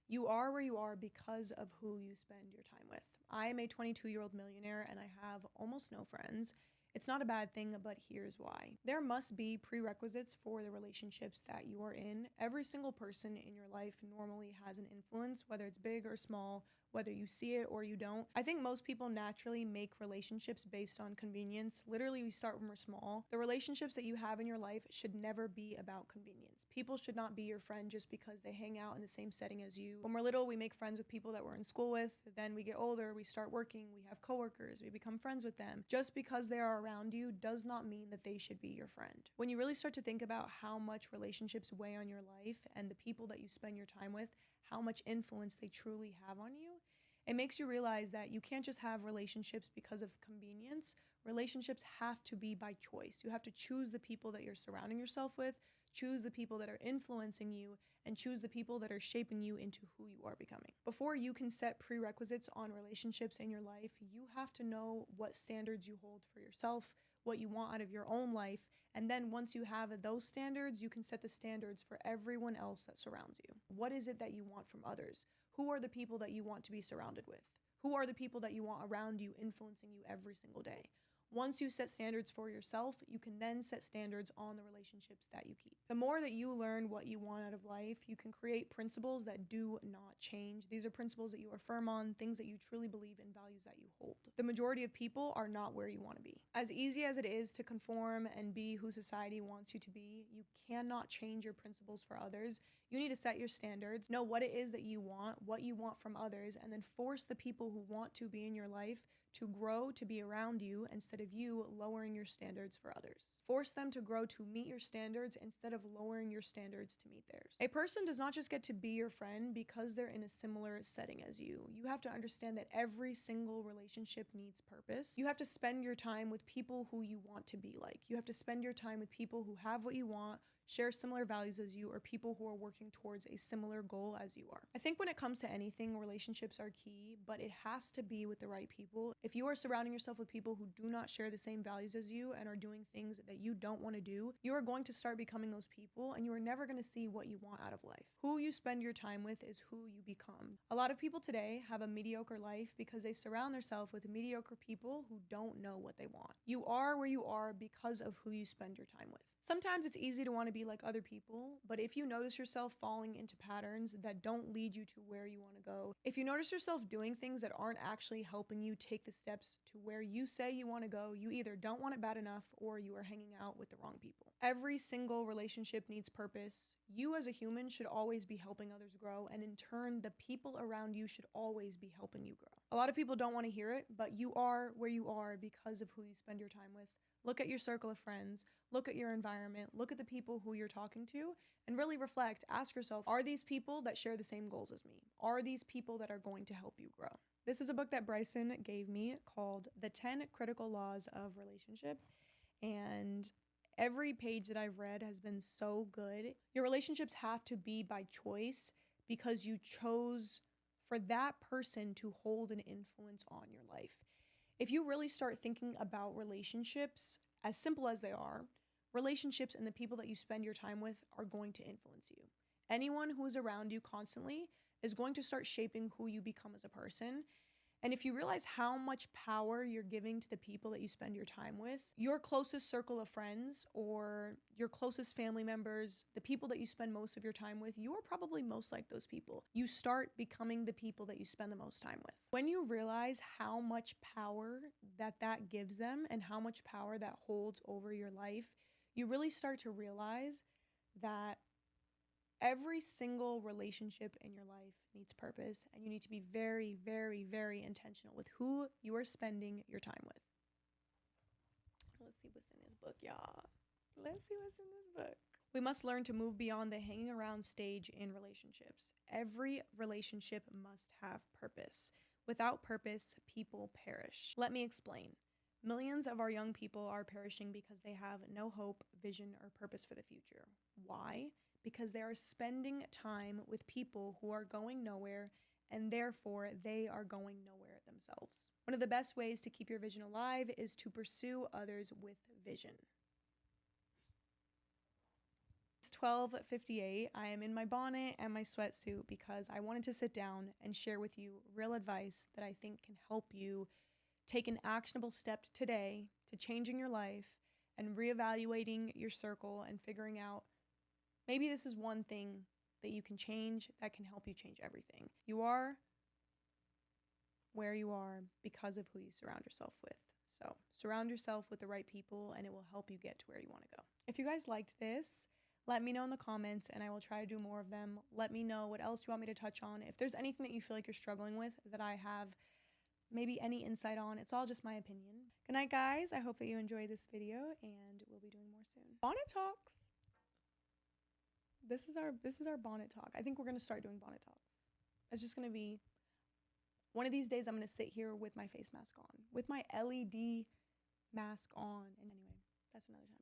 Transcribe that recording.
You are where you are because of who you spend your time with. I am a 22-year-old millionaire and I have almost no friends. It's not a bad thing, but here's why. There must be prerequisites for the relationships that you are in. Every single person in your life normally has an influence, whether it's big or small, whether you see it or you don't. I think most people naturally make relationships based on convenience. Literally, we start when we're small. The relationships that you have in your life should never be about convenience. People should not be your friend just because they hang out in the same setting as you. When we're little, we make friends with people that we're in school with. Then we get older, we start working, we have coworkers, we become friends with them. Just because they are around you does not mean that they should be your friend. When you really start to think about how much relationships weigh on your life and the people that you spend your time with, how much influence they truly have on you, it makes you realize that you can't just have relationships because of convenience. Relationships have to be by choice. You have to choose the people that you're surrounding yourself with, choose the people that are influencing you, and choose the people that are shaping you into who you are becoming. Before you can set prerequisites on relationships in your life, you have to know what standards you hold for yourself, what you want out of your own life, and then once you have those standards, you can set the standards for everyone else that surrounds you. What is it that you want from others? Who are the people that you want to be surrounded with? Who are the people that you want around you, influencing you every single day? Once you set standards for yourself, you can then set standards on the relationships that you keep. The more that you learn what you want out of life, you can create principles that do not change. These are principles that you are firm on, things that you truly believe in, values that you hold. The majority of people are not where you want to be. As easy as it is to conform and be who society wants you to be, you cannot change your principles for others. You need to set your standards, know what it is that you want, what you want from others, and then force the people who want to be in your life to grow, to be around you, instead of you lowering your standards for others. Force them to grow to meet your standards instead of lowering your standards to meet theirs. A person does not just get to be your friend because they're in a similar setting as you. You have to understand that every single relationship needs purpose. You have to spend your time with people who you want to be like. You have to spend your time with people who have what you want, share similar values as you, or people who are working towards a similar goal as you are. I think when it comes to anything, relationships are key, but it has to be with the right people. If you are surrounding yourself with people who do not share the same values as you and are doing things that you don't want to do, you are going to start becoming those people and you are never going to see what you want out of life. Who you spend your time with is who you become. A lot of people today have a mediocre life because they surround themselves with mediocre people who don't know what they want. You are where you are because of who you spend your time with. Sometimes it's easy to want to be like other people, but if you notice yourself falling into patterns that don't lead you to where you want to go, if you notice yourself doing things that aren't actually helping you take the steps to where you say you want to go, you either don't want it bad enough or you are hanging out with the wrong people. Every single relationship needs purpose. You as a human should always be helping others grow, and in turn, the people around you should always be helping you grow. A lot of people don't want to hear it, but you are where you are because of who you spend your time with. Look at your circle of friends, look at your environment, look at the people who you're talking to, and really reflect. Ask yourself, are these people that share the same goals as me? Are these people that are going to help you grow? This is a book that Bryson gave me called The 10 Critical Laws of Relationship, and every page that I've read has been so good. Your relationships have to be by choice because you chose for that person to hold an influence on your life. If you really start thinking about relationships, as simple as they are, relationships and the people that you spend your time with are going to influence you. Anyone who is around you constantly is going to start shaping who you become as a person. And if you realize how much power you're giving to the people that you spend your time with, your closest circle of friends or your closest family members, the people that you spend most of your time with, you are probably most like those people. You start becoming the people that you spend the most time with. When you realize how much power that gives them and how much power that holds over your life, you really start to realize that every single relationship in your life needs purpose, and you need to be very, very, very intentional with who you are spending your time with. Let's see what's in this book, y'all. Let's see what's in this book. We must learn to move beyond the hanging around stage in relationships. Every relationship must have purpose. Without purpose, people perish. Let me explain. Millions of our young people are perishing because they have no hope, vision, or purpose for the future. Why? Because they are spending time with people who are going nowhere, and therefore they are going nowhere themselves. One of the best ways to keep your vision alive is to pursue others with vision. 12:58. I am in my bonnet and my sweatsuit because I wanted to sit down and share with you real advice that I think can help you take an actionable step today to changing your life and reevaluating your circle and figuring out maybe this is one thing that you can change that can help you change everything. You are where you are because of who you surround yourself with. So surround yourself with the right people and it will help you get to where you want to go. If you guys liked this, let me know in the comments and I will try to do more of them. Let me know what else you want me to touch on. If there's anything that you feel like you're struggling with that I have maybe any insight on, it's all just my opinion. Good night, guys. I hope that you enjoyed this video and we'll be doing more soon. Bonnet talks. This is our bonnet talk. I think we're going to start doing bonnet talks. It's just going to be one of these days I'm going to sit here with my face mask on, with my LED mask on. And anyway, that's another time.